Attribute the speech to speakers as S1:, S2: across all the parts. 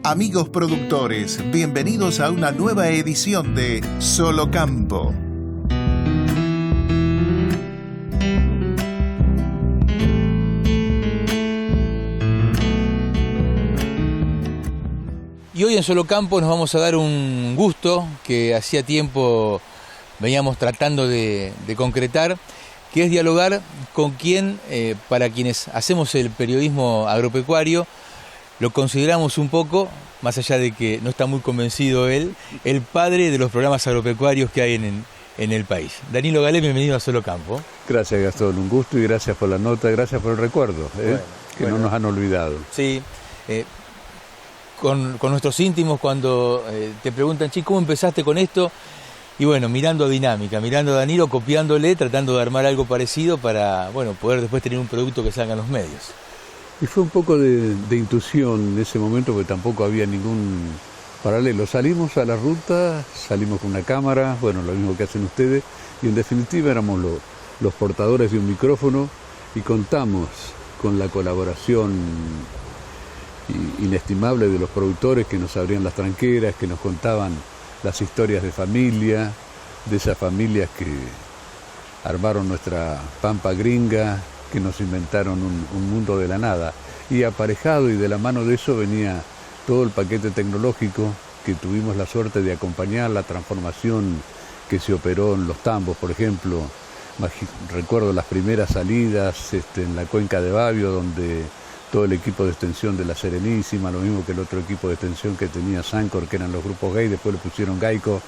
S1: Amigos productores, bienvenidos a una nueva edición de Solo Campo.
S2: Y hoy en Solo Campo nos vamos a dar un gusto que hacía tiempo veníamos tratando de concretar, que es dialogar con quien, para quienes hacemos el periodismo agropecuario, lo consideramos un poco, más allá de que no está muy convencido él, el padre de los programas agropecuarios que hay en el país. Danilo Galé, bienvenido a Solo Campo.
S3: Gracias, Gastón, un gusto y gracias por la nota, gracias por el recuerdo, no nos han olvidado.
S2: Sí, con nuestros íntimos cuando te preguntan, che, ¿cómo empezaste con esto? Y bueno, mirando a Dinámica, mirando a Danilo, copiándole, tratando de armar algo parecido para, bueno, poder después tener un producto que salga en los medios.
S3: Y fue un poco de intuición en ese momento, porque tampoco había ningún paralelo. Salimos a la ruta, salimos con una cámara, bueno, lo mismo que hacen ustedes, y en definitiva éramos los portadores de un micrófono y contamos con la colaboración inestimable de los productores que nos abrían las tranqueras, que nos contaban las historias de familia, de esas familias que armaron nuestra pampa gringa, que nos inventaron un mundo de la nada. Y aparejado y de la mano de eso venía todo el paquete tecnológico que tuvimos la suerte de acompañar, la transformación que se operó en los tambos, por ejemplo. Recuerdo las primeras salidas en la cuenca de Babio, donde todo el equipo de extensión de la Serenísima, lo mismo que el otro equipo de extensión que tenía Sancor, que eran los grupos Gay, después le pusieron Gaico,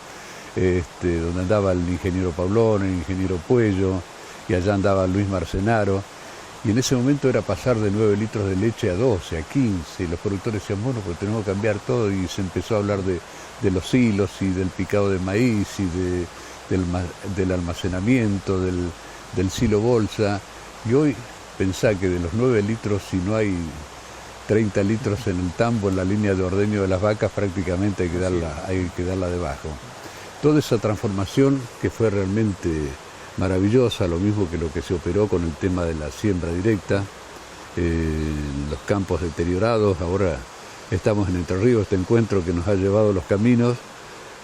S3: donde andaba el ingeniero Paulón, el ingeniero Puello, y allá andaba Luis Marcenaro. Y en ese momento era pasar de 9 litros de leche a 12, a 15, y los productores decían, bueno, pues tenemos que cambiar todo, y se empezó a hablar de los hilos y del picado de maíz y del almacenamiento, del silo bolsa. Y hoy pensá que de los 9 litros, si no hay 30 litros en el tambo, en la línea de ordeño de las vacas, prácticamente hay que darla debajo. Toda esa transformación que fue realmente maravillosa, lo mismo que lo que se operó con el tema de la siembra directa, los campos deteriorados. Ahora estamos en Entre Ríos, este encuentro que nos ha llevado los caminos,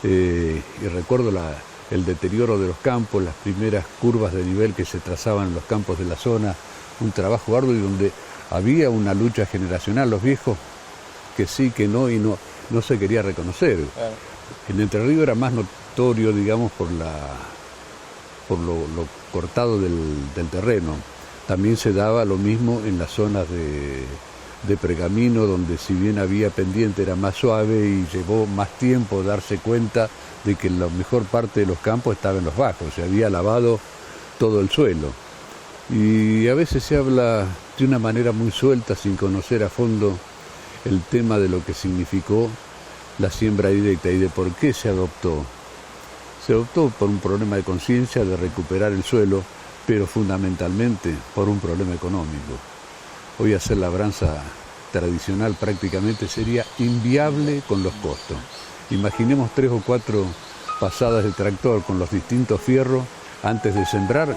S3: y recuerdo el deterioro de los campos, las primeras curvas de nivel que se trazaban en los campos de la zona, un trabajo arduo y donde había una lucha generacional, los viejos que sí, que no, y no se quería reconocer. Claro. En Entre Ríos era más notorio, digamos, por lo cortado del terreno. También se daba lo mismo en las zonas de Pergamino, donde si bien había pendiente era más suave y llevó más tiempo darse cuenta de que la mejor parte de los campos estaba en los bajos, se había lavado todo el suelo. Y a veces se habla de una manera muy suelta, sin conocer a fondo el tema de lo que significó la siembra directa y de por qué se adoptó. Se adoptó por un problema de conciencia de recuperar el suelo, pero fundamentalmente por un problema económico. Hoy hacer labranza tradicional prácticamente sería inviable con los costos. Imaginemos 3 o 4 pasadas de tractor con los distintos fierros antes de sembrar.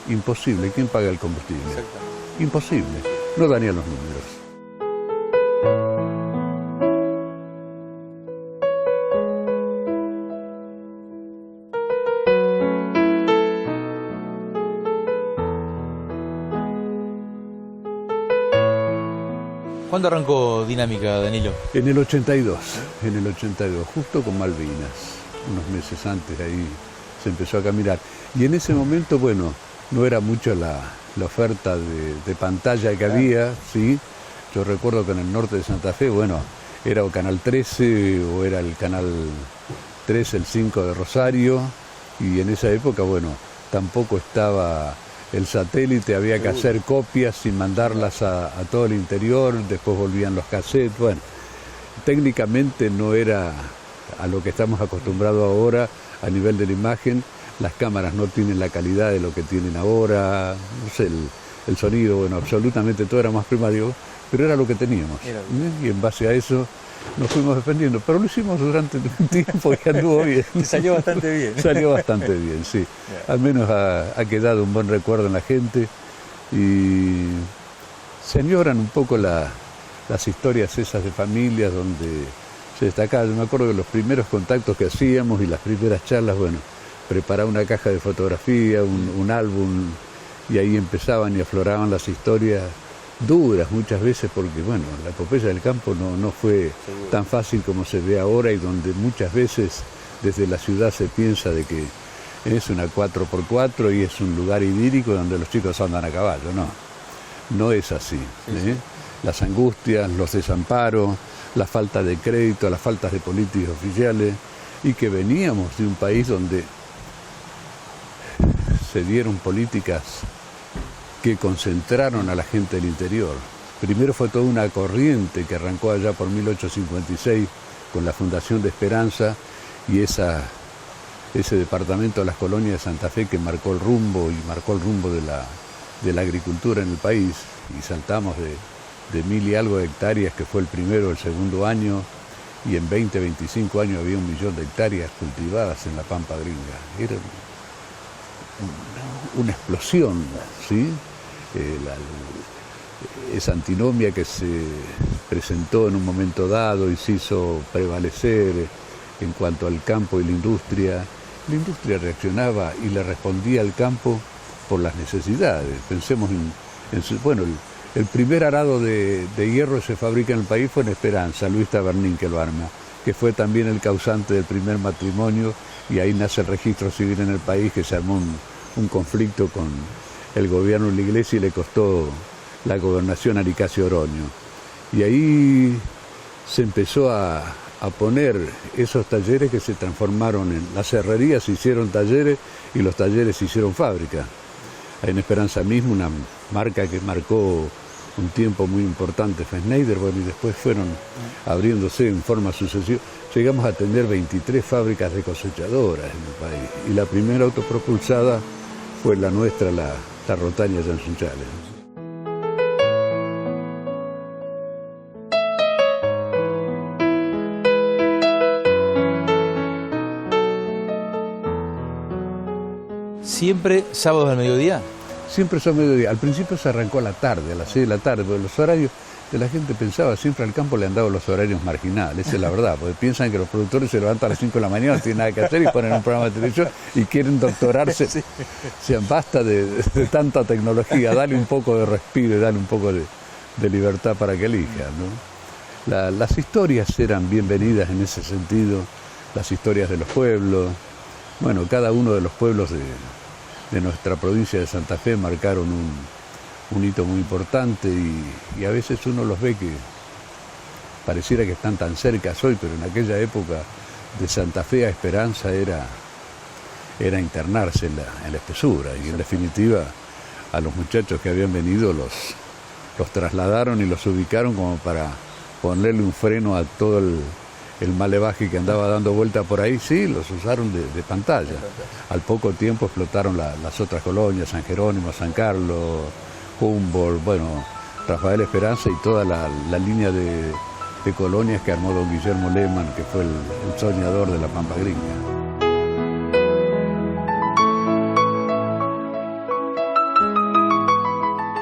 S3: Imposible. ¿Quién paga el combustible? Imposible. No darían los números.
S2: ¿Cuándo arrancó Dinámica, Danilo?
S3: En el 82, justo con Malvinas. Unos meses antes ahí se empezó a caminar. Y en ese momento, bueno, no era mucho la oferta de pantalla que había, ¿sí? Yo recuerdo que en el norte de Santa Fe, bueno, era o Canal 13 o era el Canal 3, el 5 de Rosario, y en esa época, bueno, tampoco estaba el satélite, había que hacer copias y mandarlas a todo el interior, después volvían los cassettes, bueno, técnicamente no era a lo que estamos acostumbrados ahora a nivel de la imagen. Las cámaras no tienen la calidad de lo que tienen ahora, no sé, el sonido, bueno, absolutamente todo era más primario, pero era lo que teníamos. Y en base a eso nos fuimos defendiendo, pero lo hicimos durante un tiempo y anduvo bien.
S2: Salió bastante bien.
S3: Salió bastante bien, sí. Al menos ha quedado un buen recuerdo en la gente y se añoran un poco las historias esas de familias donde se destacaba. Yo me acuerdo de los primeros contactos que hacíamos y las primeras charlas, bueno, preparar una caja de fotografía, un álbum, y ahí empezaban y afloraban las historias duras muchas veces, porque bueno, la epopeya del campo no fue tan fácil como se ve ahora, y donde muchas veces desde la ciudad se piensa de que es una 4x4 y es un lugar idílico donde los chicos andan a caballo. No es así. Las angustias, los desamparos, la falta de crédito, las faltas de políticos oficiales, y que veníamos de un país donde se dieron políticas que concentraron a la gente del interior. Primero fue toda una corriente que arrancó allá por 1856 con la Fundación de Esperanza y ese departamento de las colonias de Santa Fe que marcó el rumbo de la agricultura en el país, y saltamos de 1000 y algo de hectáreas, que fue el primero o el segundo año, y en 20, 25 años había 1 millón de hectáreas cultivadas en la Pampa Gringa. Era una explosión, ¿sí? Esa antinomia que se presentó en un momento dado y se hizo prevalecer en cuanto al campo y la industria reaccionaba y le respondía al campo por las necesidades. Pensemos el primer arado de hierro que se fabrica en el país fue en Esperanza, Luis Tabernín que lo arma, que fue también el causante del primer matrimonio, y ahí nace el registro civil en el país, que se armó un conflicto con el gobierno de la iglesia y le costó la gobernación a Nicasio Oroño. Y ahí se empezó a poner esos talleres que se transformaron en... Las herrerías se hicieron talleres y los talleres se hicieron fábricas. En Esperanza mismo, una marca que marcó un tiempo muy importante fue Schneider, bueno, y después fueron abriéndose en forma sucesiva. Llegamos a tener 23 fábricas de cosechadoras en el país, y la primera autopropulsada fue la nuestra, la Rotaña Jansunchales.
S2: ¿Siempre sábados al mediodía?
S3: Siempre son mediodía. Al principio se arrancó a la tarde, a las 6 de la tarde, porque los horarios de la gente pensaba, siempre al campo le han dado los horarios marginales, esa es la verdad, porque piensan que los productores se levantan a las 5 de la mañana, no tienen nada que hacer y ponen un programa de televisión y quieren doctorarse. Sí. O sea, basta de tanta tecnología, dale un poco de respiro y dale un poco de libertad para que elija, ¿no? Las historias eran bienvenidas en ese sentido, las historias de los pueblos. Bueno, cada uno de los pueblos de nuestra provincia de Santa Fe marcaron un hito muy importante, y a veces uno los ve que pareciera que están tan cerca hoy, pero en aquella época de Santa Fe a Esperanza era internarse en la espesura, y en definitiva a los muchachos que habían venido los trasladaron y los ubicaron como para ponerle un freno a todo el malevaje que andaba dando vuelta por ahí. Sí, los usaron de pantalla. Al poco tiempo explotaron las otras colonias, San Jerónimo, San Carlos, Humboldt, bueno, Rafael Esperanza y toda la línea de colonias que armó don Guillermo Lehmann, que fue el soñador de la Pampa Gringa.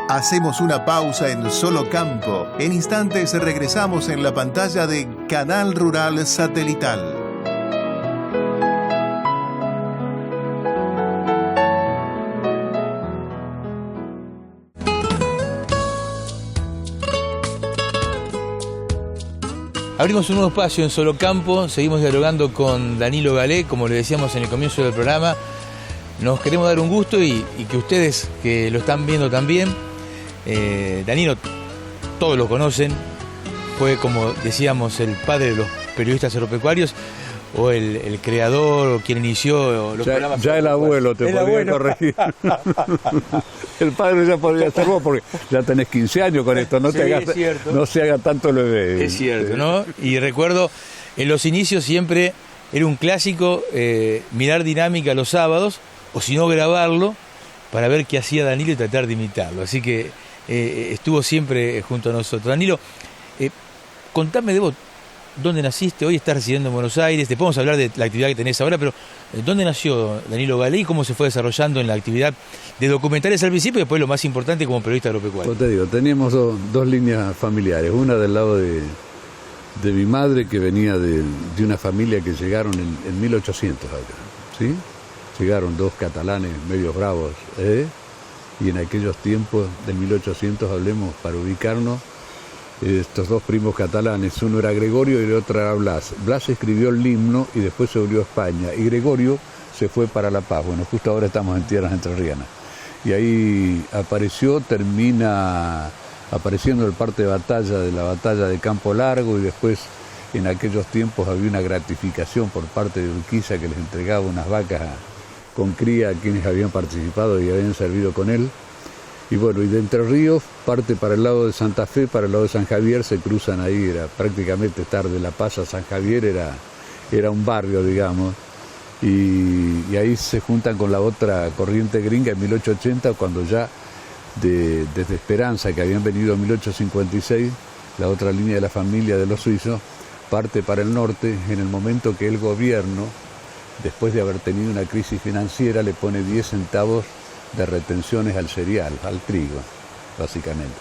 S1: Hacemos una pausa en Solo Campo. En instantes regresamos en la pantalla de Canal Rural Satelital.
S2: Abrimos un nuevo espacio en Solo Campo, seguimos dialogando con Danilo Galé, como le decíamos en el comienzo del programa. Nos queremos dar un gusto y que ustedes que lo están viendo también. Danilo, todos lo conocen, fue, como decíamos, el padre de los periodistas agropecuarios, o el creador, o quien inició los programas.
S3: Ya el abuelo te podría corregir. El padre ya podría ser vos, porque ya tenés 15 años con esto, no se haga tanto el bebé.
S2: Es cierto, ¿no? Y recuerdo, en los inicios siempre era un clásico mirar Dinámica los sábados, o si no grabarlo, para ver qué hacía Danilo y tratar de imitarlo. Así que estuvo siempre junto a nosotros. Danilo, contame de vos, ¿Dónde naciste? Hoy estás residiendo en Buenos Aires. Te podemos hablar de la actividad que tenés ahora, pero ¿dónde nació Danilo Galé y cómo se fue desarrollando en la actividad de documentales al principio y después lo más importante como periodista agropecuario?
S3: Pues te digo, teníamos dos líneas familiares. Una del lado de mi madre, que venía de una familia que llegaron en 1800 acá, ¿sí? Llegaron dos catalanes medios bravos, y en aquellos tiempos de 1800, hablemos para ubicarnos, estos dos primos catalanes, uno era Gregorio y el otro era Blas. Blas escribió el himno y después se volvió a España, y Gregorio se fue para La Paz. Bueno, justo ahora estamos en tierras entrerrianas. Y ahí termina apareciendo el parte de batalla de la batalla de Campo Largo, y después en aquellos tiempos había una gratificación por parte de Urquiza que les entregaba unas vacas con cría a quienes habían participado y habían servido con él. Y bueno, y de Entre Ríos parte para el lado de Santa Fe, para el lado de San Javier, se cruzan ahí, era prácticamente estar de La Paz a San Javier, era un barrio, digamos, y ahí se juntan con la otra corriente gringa en 1880, cuando ya desde Esperanza, que habían venido en 1856, la otra línea de la familia de los suizos, parte para el norte en el momento que el gobierno, después de haber tenido una crisis financiera, le pone 10 centavos de retenciones al cereal, al trigo, básicamente.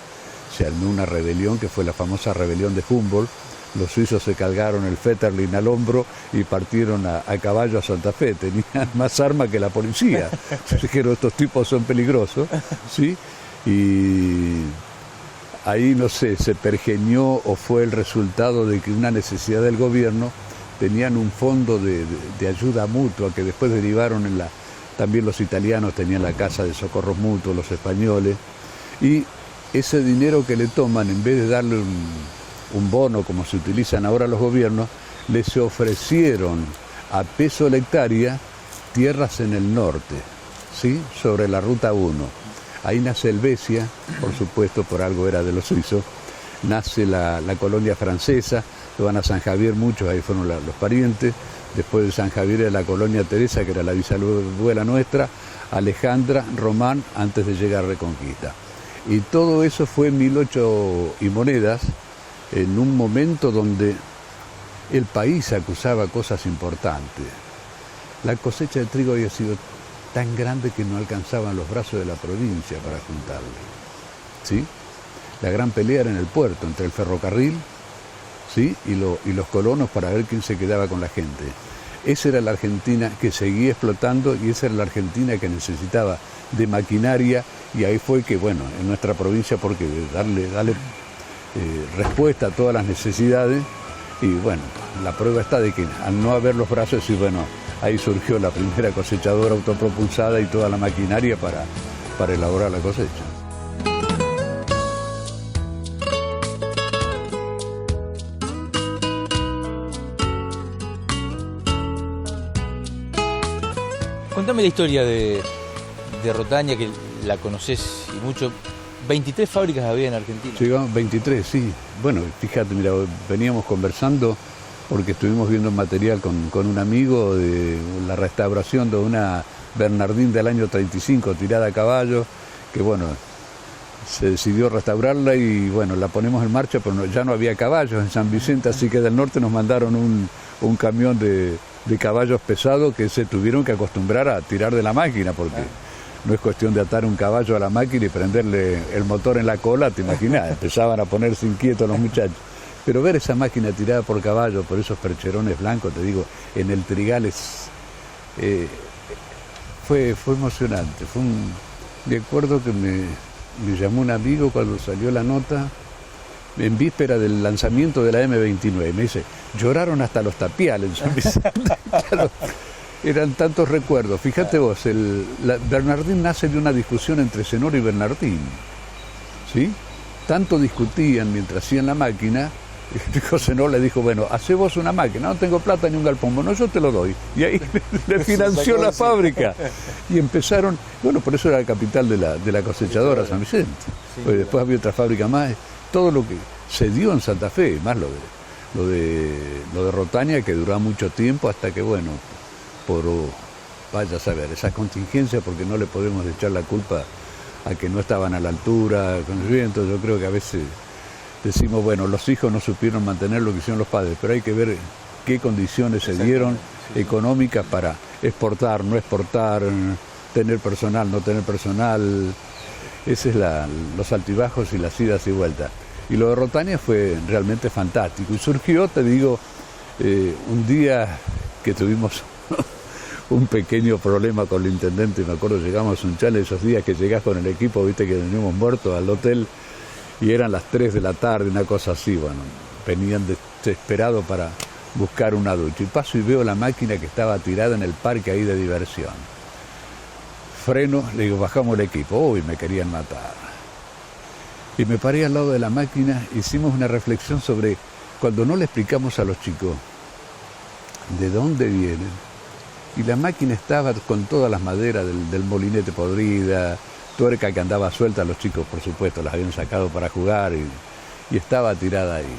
S3: Se armó una rebelión que fue la famosa rebelión de Humboldt. Los suizos se cargaron el Fetterlin al hombro y partieron a caballo a Santa Fe. Tenían más armas que la policía. Dijeron, estos tipos son peligrosos, ¿sí? Y ahí, no sé, se pergeñó o fue el resultado de que una necesidad del gobierno. Tenían un fondo de ayuda mutua que después derivaron también los italianos tenían la Casa de Socorros Mutuos, los españoles, y ese dinero que le toman, en vez de darle un bono como se utilizan ahora los gobiernos, les ofrecieron a peso la hectárea tierras en el norte, ¿sí? Sobre la Ruta 1. Ahí nace Helvecia, por supuesto, por algo era de los suizos, nace la colonia francesa, que van a San Javier muchos, ahí fueron los parientes. Después de San Javier era la colonia Teresa, que era la bisabuela nuestra, Alejandra, Román, antes de llegar a Reconquista. Y todo eso fue en 1800 y monedas, en un momento donde el país acusaba cosas importantes. La cosecha de trigo había sido tan grande que no alcanzaban los brazos de la provincia para juntarle, ¿sí? La gran pelea era en el puerto, entre el ferrocarril, ¿sí? y los colonos, para ver quién se quedaba con la gente. Esa era la Argentina que seguía explotando, y esa era la Argentina que necesitaba de maquinaria, y ahí fue que, bueno, en nuestra provincia, porque darle respuesta a todas las necesidades, y bueno, la prueba está de que al no haber los brazos, y bueno, ahí surgió la primera cosechadora autopropulsada y toda la maquinaria para elaborar la cosecha.
S2: Contame la historia de Rotaña, que la conocés y mucho. 23 fábricas había en Argentina.
S3: Llegamos 23, sí. Bueno, fíjate, mira, veníamos conversando porque estuvimos viendo material con un amigo de la restauración de una Bernardín del año 35, tirada a caballo, que bueno, se decidió restaurarla y bueno, la ponemos en marcha, pero ya no había caballos en San Vicente, así que del norte nos mandaron un camión de caballos pesados que se tuvieron que acostumbrar a tirar de la máquina, porque no es cuestión de atar un caballo a la máquina y prenderle el motor en la cola, te imaginas, empezaban a ponerse inquietos los muchachos. Pero ver esa máquina tirada por caballo, por esos percherones blancos, te digo, en el trigal fue emocionante. Me acuerdo que me llamó un amigo cuando salió la nota, en víspera del lanzamiento de la M29, me dice, lloraron hasta los tapiales en San Vicente. Claro, eran tantos recuerdos. Fíjate vos, Bernardín nace de una discusión entre Zenor y Bernardín, ¿sí? Tanto discutían mientras hacían la máquina, y Zenor le dijo, bueno, hacé vos una máquina, no tengo plata ni un galpón, bueno, yo te lo doy. Y ahí le financió la fábrica. Y empezaron, bueno, por eso era la capital de la cosechadora, San Vicente. Pues después había otra fábrica más, todo lo que se dio en Santa Fe, más lo de Rotaña, que duró mucho tiempo hasta que, bueno, vaya a saber, esa contingencia, porque no le podemos echar la culpa a que no estaban a la altura con el viento. Yo creo que a veces decimos, bueno, los hijos no supieron mantener lo que hicieron los padres, pero hay que ver qué condiciones se dieron económicas para exportar, no exportar, tener personal, no tener personal. Ese es los altibajos y las idas y vueltas. Y lo de Rotaña fue realmente fantástico. Y surgió, te digo, un día que tuvimos un pequeño problema con el intendente, me acuerdo, llegamos a Sunchales, esos días que llegás con el equipo, viste que veníamos muertos al hotel, y eran las 3 de la tarde, una cosa así, bueno, venían desesperados para buscar una ducha. Y paso y veo la máquina que estaba tirada en el parque ahí de diversión. Freno, le digo, bajamos el equipo. Uy, me querían matar. Y me paré al lado de la máquina, hicimos una reflexión sobre cuando no le explicamos a los chicos de dónde vienen. Y la máquina estaba con todas las maderas del molinete podrida, tuerca que andaba suelta, los chicos por supuesto las habían sacado para jugar y estaba tirada ahí.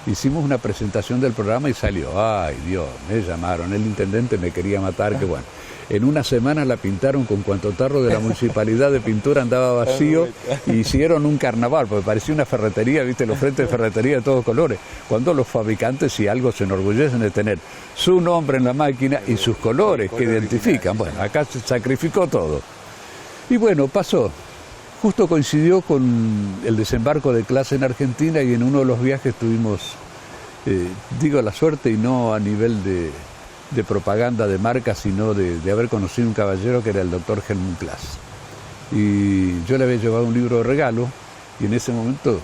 S3: Hicimos una presentación del programa y salió, ay Dios, me llamaron, el intendente me quería matar, que bueno. En una semana la pintaron con cuanto tarro de la municipalidad de pintura andaba vacío y hicieron un carnaval, porque parecía una ferretería, viste, los frentes de ferretería de todos colores. Cuando los fabricantes, si algo se enorgullecen de tener su nombre en la máquina y sus colores que identifican. Bueno, acá se sacrificó todo. Y bueno, pasó. Justo coincidió con el desembarco de clase en Argentina y en uno de los viajes tuvimos, digo la suerte y no a nivel de propaganda de marca, sino de haber conocido un caballero que era el doctor Helmut Klaas. Y yo le había llevado un libro de regalo y en ese momento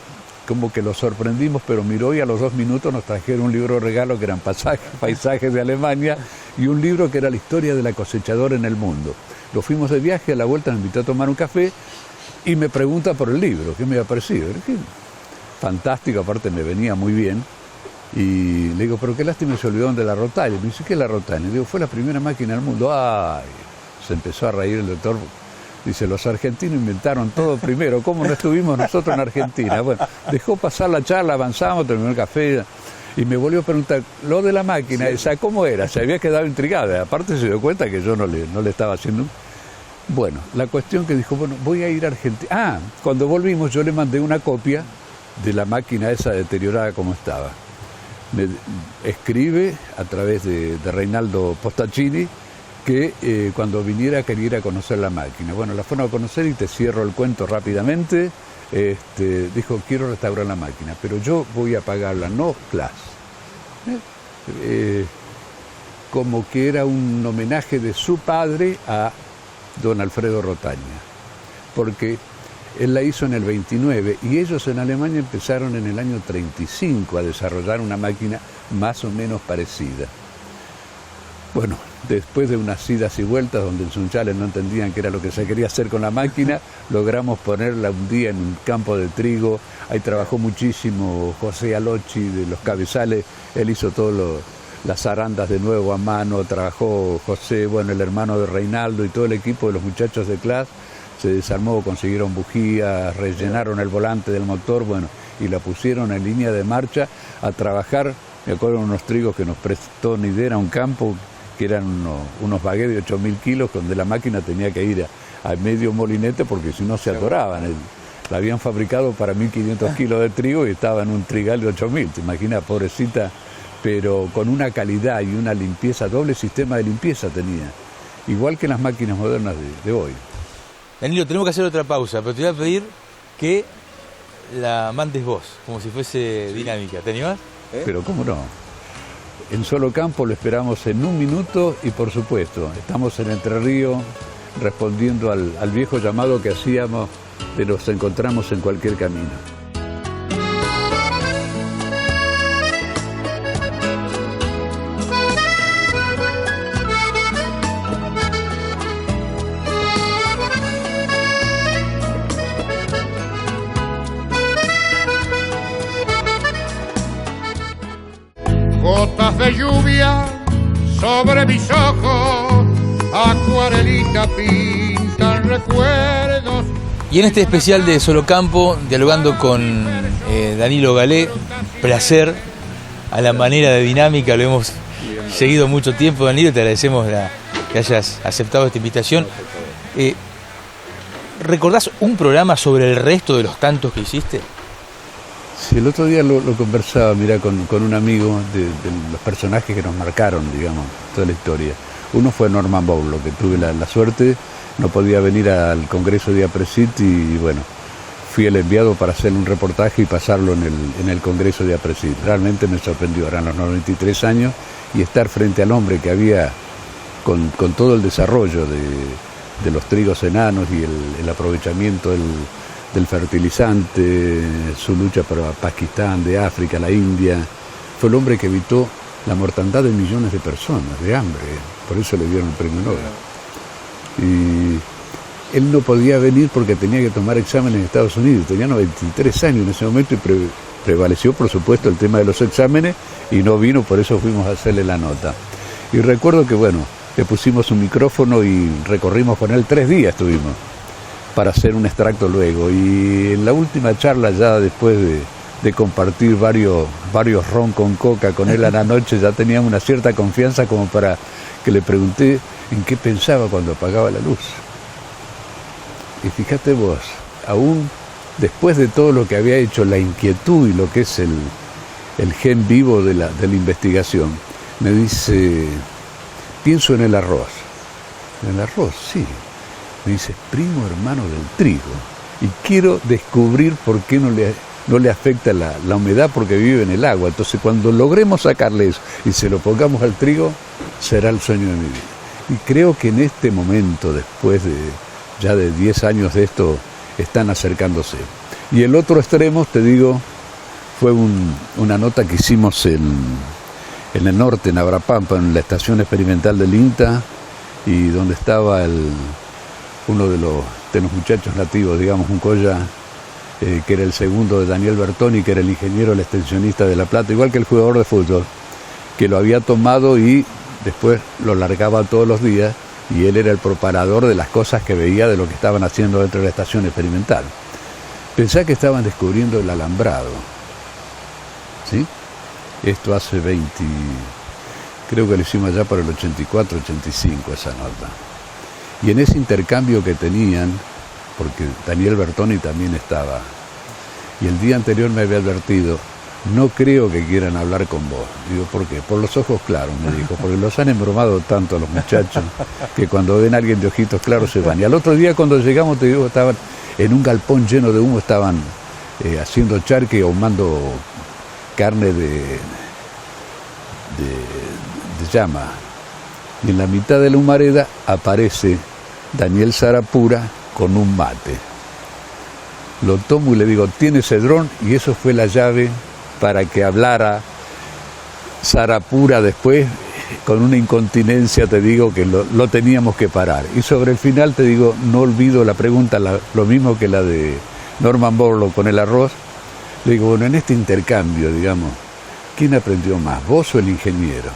S3: como que lo sorprendimos, pero miró y a los 2 minutos nos trajeron un libro de regalo que eran paisajes de Alemania y un libro que era la historia de la cosechadora en el mundo. Lo fuimos de viaje, a la vuelta me invitó a tomar un café y me pregunta por el libro, ¿qué me había parecido? Fantástico, aparte me venía muy bien. Y le digo, pero qué lástima, se olvidaron de la Rotaña. Me dice, ¿qué es la Rotaña? Le digo, fue la primera máquina del mundo. ¡Ay! Se empezó a reír el doctor. Dice, los argentinos inventaron todo primero. ¿Cómo no estuvimos nosotros en Argentina? Bueno, dejó pasar la charla, avanzamos, terminó el café. Y me volvió a preguntar, lo de la máquina, sí, esa, ¿cómo era? Se había quedado intrigada. Aparte se dio cuenta que yo no le estaba haciendo. Bueno, la cuestión que dijo, bueno, voy a ir a Argentina. Ah, cuando volvimos yo le mandé una copia de la máquina esa deteriorada como estaba. Me escribe a través de Reinaldo Postacini que cuando viniera quería ir a conocer la máquina. Bueno, la fueron a conocer y te cierro el cuento rápidamente. Dijo, quiero restaurar la máquina, pero yo voy a pagarla, no Klaas. Como que era un homenaje de su padre a don Alfredo Rotaña, porque él la hizo en el 29 y ellos en Alemania empezaron en el año 35 a desarrollar una máquina más o menos parecida. Bueno, después de unas idas y vueltas donde en Sunchales no entendían qué era lo que se quería hacer con la máquina, logramos ponerla un día en un campo de trigo. Ahí trabajó muchísimo José Alochi de los cabezales, él hizo todas las zarandas de nuevo a mano, trabajó José, bueno, el hermano de Reinaldo y todo el equipo de los muchachos de Klaas. Se desarmó, consiguieron bujías, rellenaron el volante del motor, bueno, y la pusieron en línea de marcha a trabajar. Me acuerdo de unos trigos que nos prestó Nidera, un campo que eran unos baguettes de 8.000 kilos, donde la máquina tenía que ir a medio molinete porque si no se atoraban. La habían fabricado para 1.500 kilos de trigo y estaba en un trigal de 8.000, te imaginas, pobrecita, pero con una calidad y una limpieza, doble sistema de limpieza tenía, igual que las máquinas modernas de hoy.
S2: Danilo, tenemos que hacer otra pausa, pero te voy a pedir que la mandes vos, como si fuese dinámica. ¿Te animás?
S3: Pero cómo no. En Solo Campo lo esperamos en 1 minuto y por supuesto, estamos en Entre Ríos respondiendo al viejo llamado que hacíamos de nos encontramos en cualquier camino.
S4: Gotas de lluvia sobre mis ojos, acuarelita pintan recuerdos.
S2: Y en este especial de Solo Campo, dialogando con Danilo Galé, placer a la manera de dinámica, lo hemos seguido mucho tiempo, Danilo, te agradecemos que hayas aceptado esta invitación. ¿Recordás un programa sobre el resto de los tantos que hiciste?
S3: Sí, el otro día lo conversaba, mira, con un amigo de los personajes que nos marcaron, digamos, toda la historia. Uno fue Norman Borlaug, que tuve la suerte, no podía venir al Congreso de APRESIT y bueno, fui el enviado para hacer un reportaje y pasarlo en el Congreso de APRESIT. Realmente me sorprendió, eran los 93 años y estar frente al hombre que había con todo el desarrollo de los trigos enanos y el aprovechamiento del fertilizante, su lucha para Pakistán, de África, la India. Fue el hombre que evitó la mortandad de millones de personas, de hambre, por eso le dieron el premio Nobel. Y él no podía venir porque tenía que tomar exámenes en Estados Unidos, tenía 93 años en ese momento y prevaleció por supuesto el tema de los exámenes y no vino, por eso fuimos a hacerle la nota. Y recuerdo que bueno, le pusimos un micrófono y recorrimos con él 3 días estuvimos para hacer un extracto luego, y en la última charla ya después de compartir varios ron con coca con él a la noche, ya teníamos una cierta confianza como para que le pregunté en qué pensaba cuando apagaba la luz. Y fíjate vos, aún después de todo lo que había hecho, la inquietud y lo que es el gen vivo de la investigación, me dice, pienso en el arroz. ¿En el arroz? Sí. Me dice, primo hermano del trigo, y quiero descubrir por qué no le afecta la humedad, porque vive en el agua. Entonces cuando logremos sacarle eso y se lo pongamos al trigo, será el sueño de mi vida. Y creo que en este momento, después ya de 10 años de esto, están acercándose. Y el otro extremo, te digo, fue una nota que hicimos en el norte, en Abrapampa, en la estación experimental del INTA, y donde estaba uno de los muchachos nativos, digamos, un Colla, que era el segundo de Daniel Bertoni, que era el ingeniero, el extensionista de La Plata, igual que el jugador de fútbol, que lo había tomado y después lo largaba todos los días, y él era el preparador de las cosas que veía de lo que estaban haciendo dentro de la estación experimental. Pensá que estaban descubriendo el alambrado, ¿sí? Esto hace creo que lo hicimos ya por el 84, 85 esa nota. Y en ese intercambio que tenían, porque Daniel Bertoni también estaba, y el día anterior me había advertido, no creo que quieran hablar con vos. Digo, ¿por qué? Por los ojos claros, me dijo, porque los han embromado tanto a los muchachos que cuando ven a alguien de ojitos claros se van. Y al otro día cuando llegamos, te digo, estaban en un galpón lleno de humo, estaban haciendo charque, ahumando carne de llama. Y en la mitad de la humareda aparece Daniel Sarapura con un mate. Lo tomo y le digo, ¿tiene cedrón? Y eso fue la llave para que hablara Sarapura después, con una incontinencia, te digo, que lo teníamos que parar. Y sobre el final, te digo, no olvido la pregunta, lo mismo que la de Norman Borlaug con el arroz. Le digo, bueno, en este intercambio, digamos, ¿quién aprendió más, vos o el ingeniero?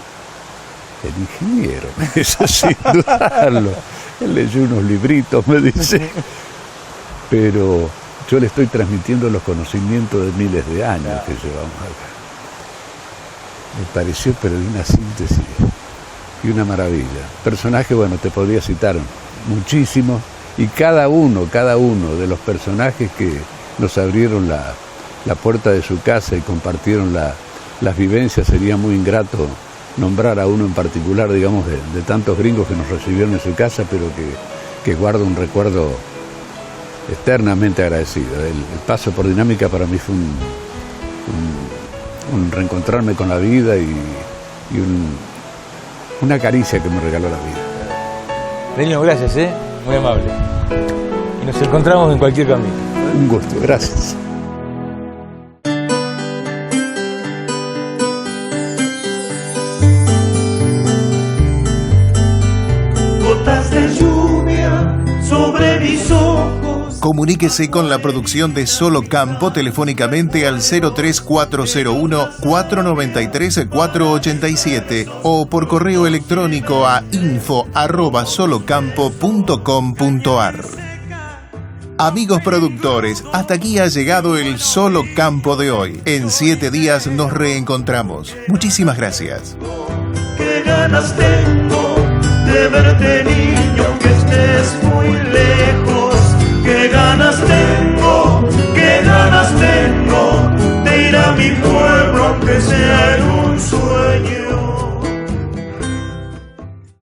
S3: El ingeniero, eso sin dudarlo. Él leyó unos libritos, me dice. Pero yo le estoy transmitiendo los conocimientos de miles de años que llevamos acá. Me pareció, pero de una síntesis y una maravilla. Personaje, bueno, te podría citar muchísimos, y cada uno de los personajes que nos abrieron la puerta de su casa y compartieron las vivencias, sería muy ingrato nombrar a uno en particular, digamos, de tantos gringos que nos recibieron en su casa, pero que guardo un recuerdo eternamente agradecido. El paso por Dinámica para mí fue un reencontrarme con la vida y una caricia que me regaló la vida.
S2: Delino, gracias, muy amable. Y nos encontramos en cualquier camino.
S3: Un gusto, gracias.
S5: Gotas de lluvia sobre mis ojos.
S1: Comuníquese con la producción de Solo Campo telefónicamente al 03401-493-487 o por correo electrónico a info@solocampo.com.ar. Amigos productores, hasta aquí ha llegado el Solo Campo de hoy. En 7 días nos reencontramos. Muchísimas gracias.
S5: Qué ganas tengo de verte, niña.